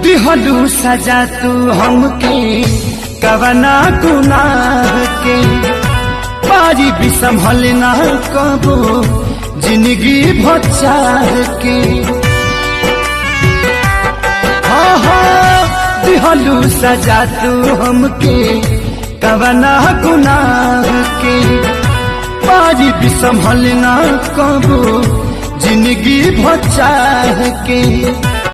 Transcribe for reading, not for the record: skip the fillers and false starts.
दिहलू सजा तू हमके कवना गुनाह के पारी भी संभल ना कबो जिंदगी भचाह के। हाँ हाँ दिहलू सजा तू हमके कवना गुनाह के पारी भी संभल ना कबो जिंदगी भचाह के।